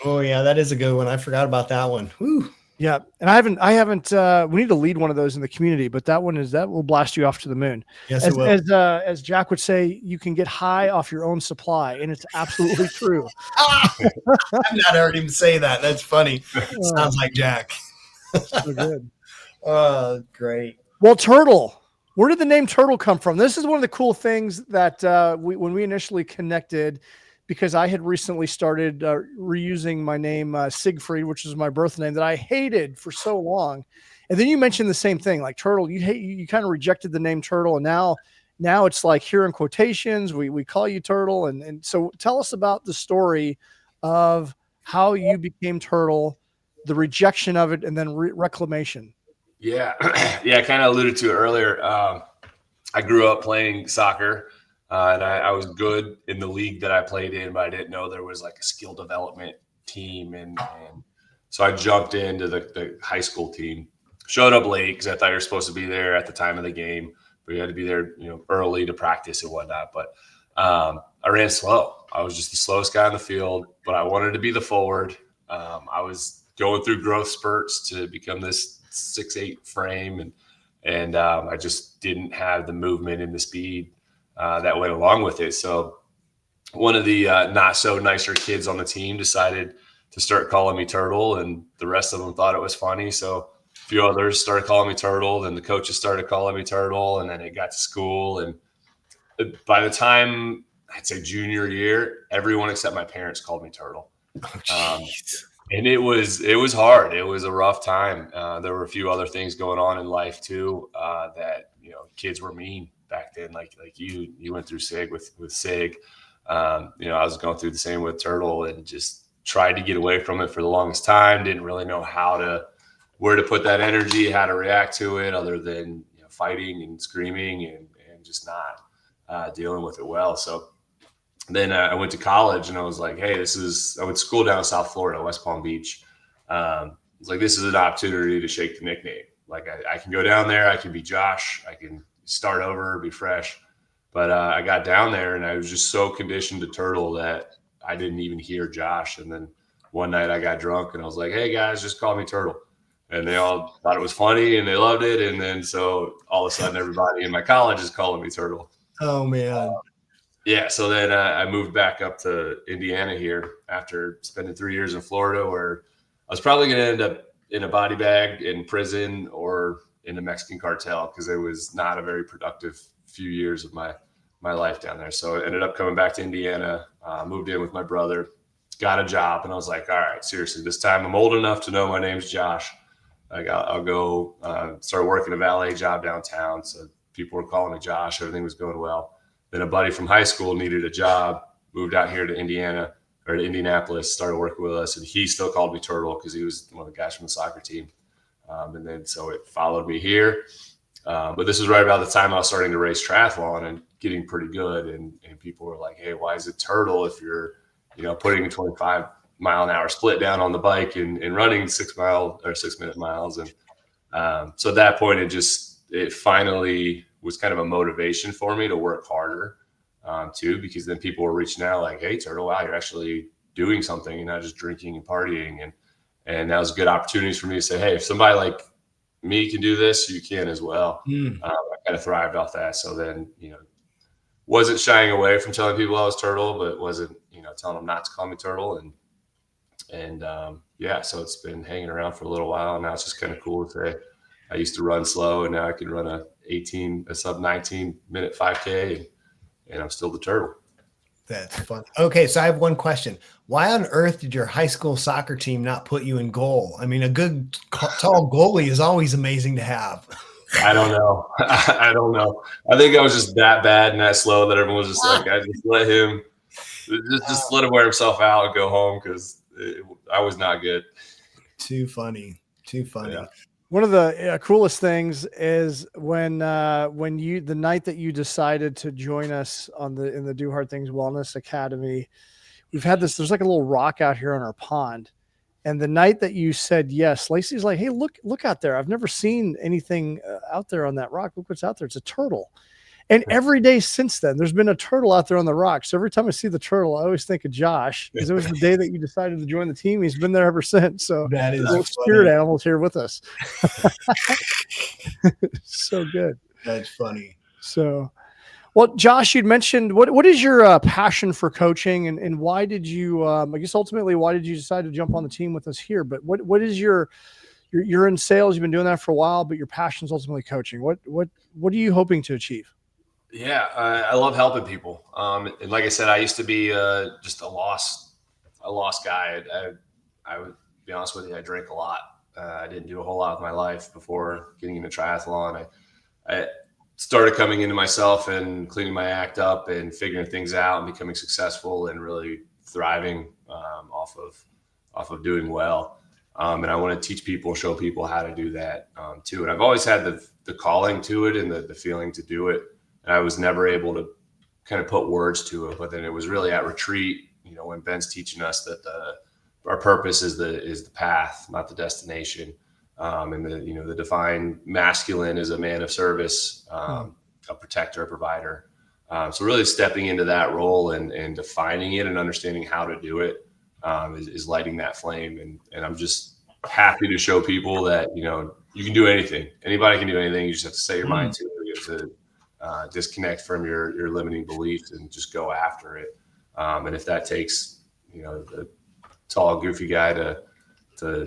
Oh yeah, that is a good one. I forgot about that one. Whew. Yeah, and I haven't. We need to lead one of those in the community, but that will blast you off to the moon. Yes, it will. As Jack would say, you can get high off your own supply, and it's absolutely true. I've not heard him say that. That's funny. Sounds like Jack. So good. Great. Well, Turtle. Where did the name Turtle come from? This is one of the cool things that when we initially connected, because I had recently started reusing my name Siegfried, which is my birth name that I hated for so long. And then you mentioned the same thing, like Turtle. You kind of rejected the name Turtle, and now it's like here in quotations we call you Turtle. And so tell us about the story of how you became Turtle, the rejection of it, and then reclamation. Yeah. Yeah. I kind of alluded to it earlier. I grew up playing soccer and I was good in the league that I played in, but I didn't know there was like a skill development team. And so I jumped into the high school team, showed up late because I thought you were supposed to be there at the time of the game, but you had to be there, early to practice and whatnot. But I ran slow. I was just the slowest guy on the field, but I wanted to be the forward. I was going through growth spurts to become this 6'8" frame, and I just didn't have the movement and the speed that went along with it. So one of the not so nicer kids on the team decided to start calling me Turtle, and the rest of them thought it was funny. So a few others started calling me Turtle, then the coaches started calling me Turtle, and then it got to school. And by the time I'd say junior year, everyone except my parents called me Turtle. And it was hard. It was a rough time. There were a few other things going on in life too, that, kids were mean back then. Like you went through SIG with SIG. I was going through the same with Turtle, and just tried to get away from it for the longest time. Didn't really know where to put that energy, how to react to it, other than fighting and screaming and just not dealing with it well. So then I went to college, and I was like, hey, I went to school down in South Florida, West Palm Beach. It's like, this is an opportunity to shake the nickname. Like I can go down there, I can be Josh, I can start over, be fresh. But I got down there, and I was just so conditioned to Turtle that I didn't even hear Josh. And then one night I got drunk, and I was like, hey guys, just call me Turtle. And they all thought it was funny, and they loved it. And then so all of a sudden everybody in my college is calling me Turtle. Oh man. Yeah, so then I moved back up to Indiana here after spending 3 years in Florida, where I was probably going to end up in a body bag, in prison, or in a Mexican cartel, because it was not a very productive few years of my life down there. So I ended up coming back to Indiana, moved in with my brother, got a job, and I was like, all right, seriously, this time I'm old enough to know my name's Josh. I'll go start working a valet job downtown. So people were calling me Josh. Everything was going well. Then a buddy from high school needed a job, moved out here to Indianapolis, started working with us, and he still called me Turtle because he was one of the guys from the soccer team. And then so it followed me here. But this was right about the time I was starting to race triathlon and getting pretty good. And people were like, hey, why is it Turtle if you're, putting a 25-mile-an-hour split down on the bike and running 6 minute miles. And so at that point, it finally was kind of a motivation for me to work harder too, because then people were reaching out like, hey, Turtle, wow, you're actually doing something and not just drinking and partying. And that was good opportunities for me to say, hey, if somebody like me can do this, you can as well. I kind of thrived off that. So then, wasn't shying away from telling people I was Turtle, but wasn't, telling them not to call me Turtle. And so it's been hanging around for a little while. And now it's just kind of cool to say I used to run slow, and now I can run a sub 19 minute 5K, and I'm still the Turtle. That's fun. Okay, so I have one question. Why on earth did your high school soccer team not put you in goal? I mean, a good tall goalie is always amazing to have. I don't know. I don't know. I think I was just that bad and that slow that everyone was just like, I just let him wear himself out and go home because I was not good. Too funny. Yeah. One of the coolest things is when the night that you decided to join us in the Do Hard Things Wellness Academy, we've had this, there's like a little rock out here on our pond. And the night that you said yes, Lacey's like, hey, look out there. I've never seen anything out there on that rock. Look what's out there. It's a turtle. And every day since then, there's been a turtle out there on the rock. So every time I see the turtle, I always think of Josh because it was the day that you decided to join the team. He's been there ever since. So that is little spirit animals here with us. So good. That's funny. So, well, Josh, you'd mentioned what is your passion for coaching and why did you, I guess ultimately, why did you decide to jump on the team with us here? But what is you're in sales, you've been doing that for a while, but your passion is ultimately coaching. What are you hoping to achieve? Yeah, I love helping people. And like I said, I used to be just a lost guy. I would be honest with you, I drank a lot. I didn't do a whole lot with my life before getting into triathlon. I started coming into myself and cleaning my act up and figuring things out and becoming successful and really thriving off of doing well. And I want to teach people, show people how to do that too. And I've always had the calling to it and the feeling to do it. And I was never able to kind of put words to it, but then it was really at retreat, when Ben's teaching us that our purpose is the path, not the destination. And the divine masculine is a man of service, a protector, a provider. So really stepping into that role and defining it and understanding how to do it is lighting that flame. And I'm just happy to show people that, you can do anything. Anybody can do anything. You just have to set your mind to it. You have to disconnect from your limiting beliefs and just go after it. And if that takes, the tall, goofy guy to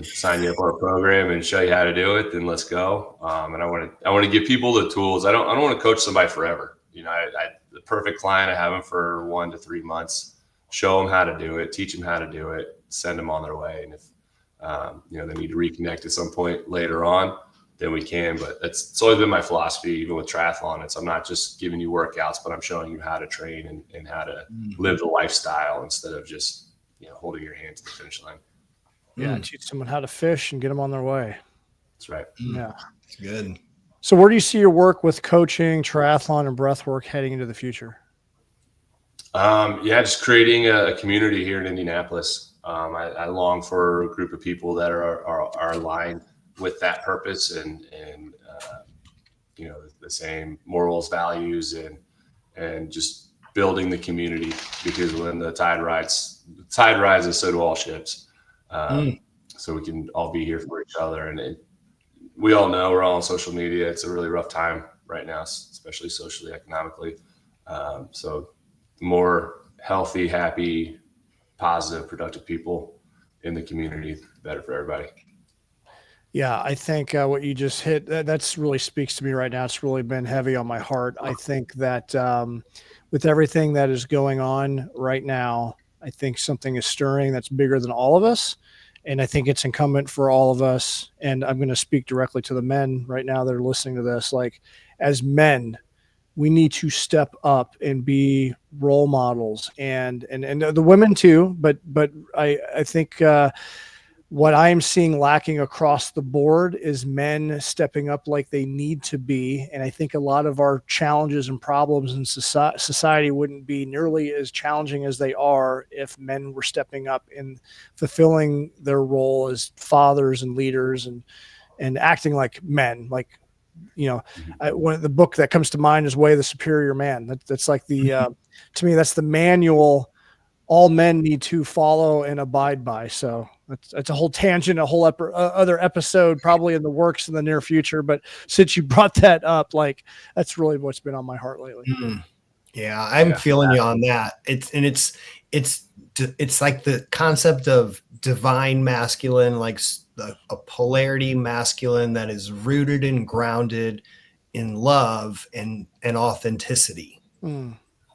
sign you up on a program and show you how to do it, then let's go. And I want to give people the tools. I don't want to coach somebody forever. The perfect client, I have them for 1 to 3 months, show them how to do it, teach them how to do it, send them on their way. And if, they need to reconnect at some point later on, then we can. But it's always been my philosophy, even with triathlon. I'm not just giving you workouts, but I'm showing you how to train and how to live the lifestyle instead of just, holding your hand to the finish line. Yeah. Teach someone how to fish and get them on their way. That's right. Yeah. That's good. So where do you see your work with coaching, triathlon, and breathwork heading into the future? Just creating a community here in Indianapolis. I long for a group of people that are aligned with that purpose and the same morals, values, and just building the community, because when the tide rises, so do all ships. So we can all be here for each other. And we all know we're all on social media. It's a really rough time right now, especially socially, economically. So the more healthy, happy, positive, productive people in the community, the better for everybody. Yeah, I think what you just hit, that's really speaks to me right now. It's really been heavy on my heart. I think that with everything that is going on right now, I think something is stirring that's bigger than all of us. And I think it's incumbent for all of us. And I'm going to speak directly to the men right now that are listening to this. Like, as men, we need to step up and be role models, and the women too. But I think what I'm seeing lacking across the board is men stepping up like they need to be. And I think a lot of our challenges and problems in society wouldn't be nearly as challenging as they are if men were stepping up and fulfilling their role as fathers and leaders and acting like men. Like, one of the book that comes to mind is Way of the Superior Man. That's like to me, that's the manual all men need to follow and abide by. So that's a whole tangent, a whole other episode probably in the works in the near future. But since you brought that up, like, that's really what's been on my heart lately. Yeah, I'm feeling you on that. It's like the concept of divine masculine, like a polarity masculine that is rooted and grounded in love and authenticity.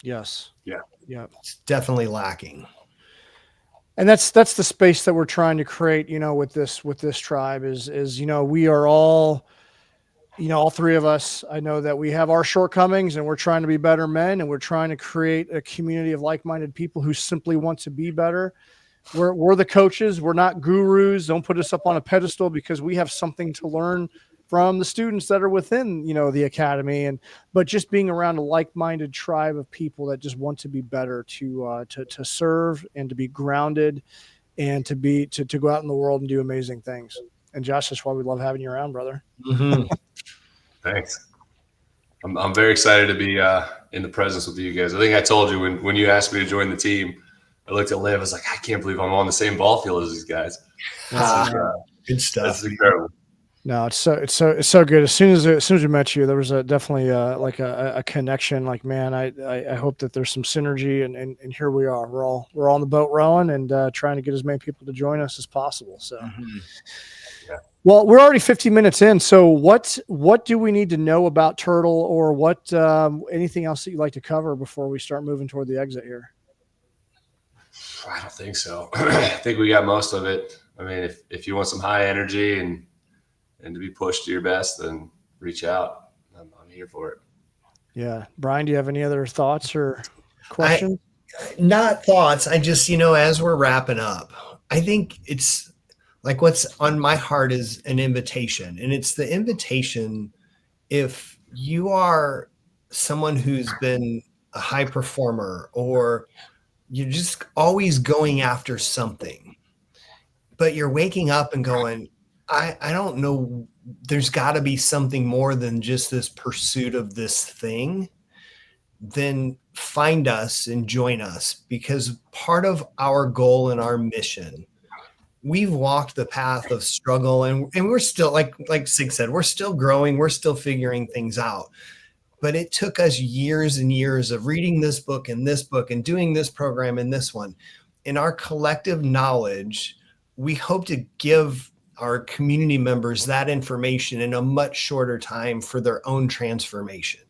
Yes. Yeah. Yeah. It's definitely lacking. And that's the space that we're trying to create, with this tribe is, we are all, all three of us, I know that we have our shortcomings and we're trying to be better men, and we're trying to create a community of like-minded people who simply want to be better. We're the coaches. We're not gurus. Don't put us up on a pedestal, because we have something to learn from the students that are within, the academy, but just being around a like-minded tribe of people that just want to be better, to serve and to be grounded and to go out in the world and do amazing things. And Josh, that's why we love having you around, brother. Mm-hmm. Thanks. I'm very excited to be in the presence with you guys. I think I told you when you asked me to join the team, I looked at Liv. I was like, I can't believe I'm on the same ball field as these guys. Good stuff. That's incredible. No, it's so good. As soon as we met you, there was definitely like a connection. Like, man, I hope that there's some synergy, and here we are. We're all on the boat rowing and trying to get as many people to join us as possible. So. Mm-hmm. Well, we're already 15 minutes in. So what do we need to know about Turtle, or what anything else that you'd like to cover before we start moving toward the exit here? I don't think so. I think we got most of it. I mean, if you want some high energy and to be pushed to your best, then reach out. I'm here for it. Yeah. Brian, do you have any other thoughts or questions? Not thoughts. I just, as we're wrapping up, I think it's like what's on my heart is an invitation. And it's the invitation, if you are someone who's been a high performer, or you're just always going after something, but you're waking up and going, I don't know, there's got to be something more than just this pursuit of this thing, then find us and join us, because part of our goal and our mission, we've walked the path of struggle, and we're still, like Sig said, we're still growing, we're still figuring things out. But it took us years and years of reading this book and doing this program and this one. In our collective knowledge, we hope to give our community members that information in a much shorter time for their own transformation.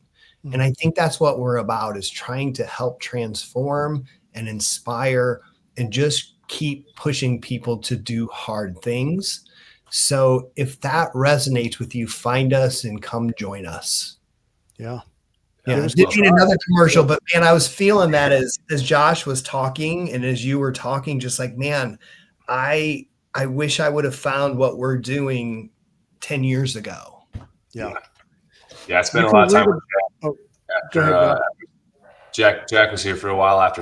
Mm-hmm. And I think that's what we're about, is trying to help transform and inspire and just keep pushing people to do hard things. So if that resonates with you, find us and come join us. Yeah. Yeah. I didn't mean another commercial, but man, I was feeling that as Josh was talking and as you were talking, just like, man, I wish I would have found what we're doing 10 years ago. Yeah. Yeah. I spent a lot of time with Jack. After, Jack was here for a while after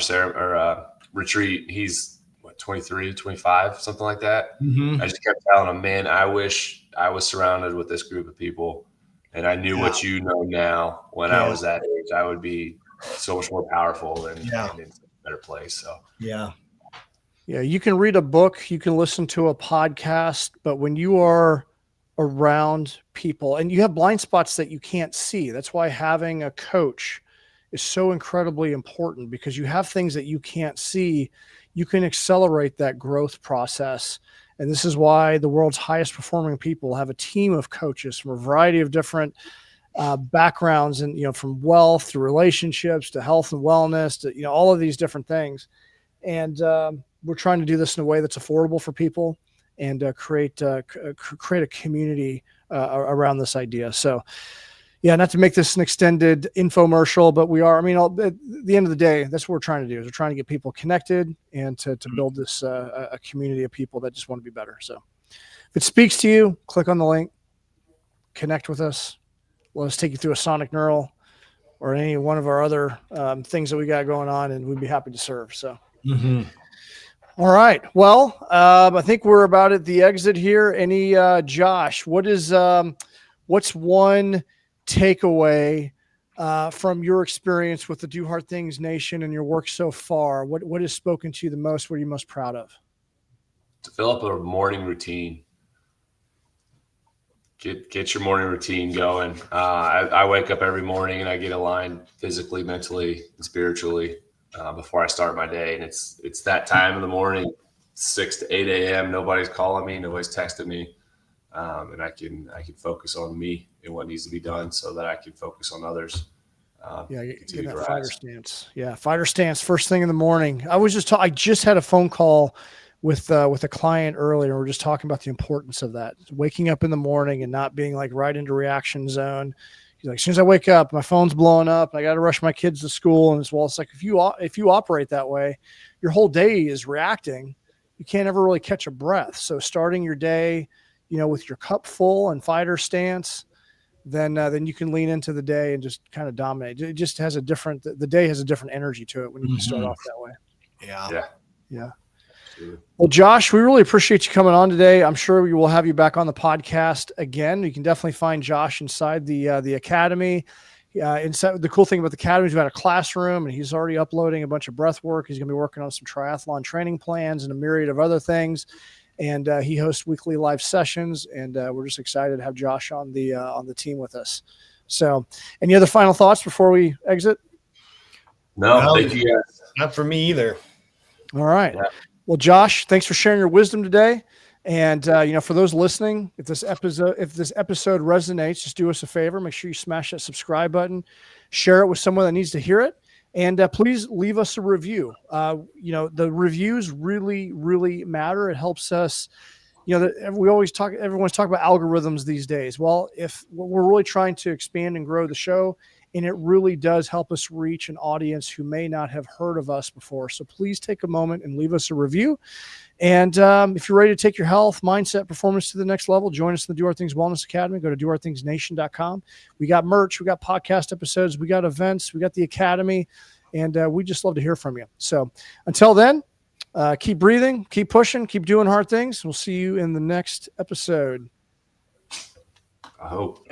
retreat. He's 23, 25, something like that. Mm-hmm. I just kept telling him, man, I wish I was surrounded with this group of people, and I knew what you know now. When I was that age, I would be so much more powerful and in a better place. So yeah, you can read a book, you can listen to a podcast, but when you are around people and you have blind spots that you can't see, that's why having a coach is so incredibly important, because you have things that you can't see. You can accelerate that growth process. And this is why the world's highest performing people have a team of coaches from a variety of different backgrounds, and, from wealth to relationships to health and wellness to, all of these different things. And we're trying to do this in a way that's affordable for people and create a community around this idea. So, yeah, not to make this an extended infomercial, but we are, at the end of the day, that's what we're trying to do, is we're trying to get people connected and to build this a community of people that just want to be better. So if it speaks to you, click on the link, connect with us. Let us take you through a sonic neural or any one of our other things that we got going on, and we'd be happy to serve. So, All right. Well, I think we're about at the exit here. Any Josh, what's one takeaway from your experience with the Do Hard Things Nation and your work so far? What has spoken to you the most? What are you most proud of? Develop a morning routine. Get your morning routine going. I wake up every morning and I get aligned physically, mentally, and spiritually before I start my day. And it's that time in the morning, 6 to 8 a.m. Nobody's calling me, nobody's texting me. And I can focus on me and what needs to be done so that I can focus on others. Get that fighter stance. Yeah, fighter stance first thing in the morning. I just had a phone call with a client earlier. We're just talking about the importance of that, waking up in the morning and not being like right into reaction zone. He's like, as soon as I wake up, my phone's blowing up. I got to rush my kids to school. And as well, it's like, if you operate that way, your whole day is reacting. You can't ever really catch a breath. So starting your day, with your cup full and fighter stance, then you can lean into the day and just kind of dominate. It just has the day has a different energy to it when you can start off that way. Yeah. Well, Josh, we really appreciate you coming on today. I'm sure we will have you back on the podcast again. You can definitely find Josh inside the academy. Inside, the cool thing about the academy is we've got a classroom, and he's already uploading a bunch of breath work. He's going to be working on some triathlon training plans and a myriad of other things. And he hosts weekly live sessions, and we're just excited to have Josh on the team with us. So, any other final thoughts before we exit? No, thank you guys. Not for me either. All right. Yeah. Well, Josh, thanks for sharing your wisdom today. And for those listening, if this episode resonates, just do us a favor. Make sure you smash that subscribe button, share it with someone that needs to hear it, and please leave us a review. The reviews really, really matter. It helps us. Everyone's talking about algorithms these days. Well, if we're really trying to expand and grow the show, and it really does help us reach an audience who may not have heard of us before. So please take a moment and leave us a review. And if you're ready to take your health, mindset, performance to the next level, join us in the Do Our Things Wellness Academy. Go to doourthingsnation.com. We got merch, we got podcast episodes, we got events, we got the academy, and we just love to hear from you. So until then, keep breathing, keep pushing, keep doing hard things. We'll see you in the next episode. I hope.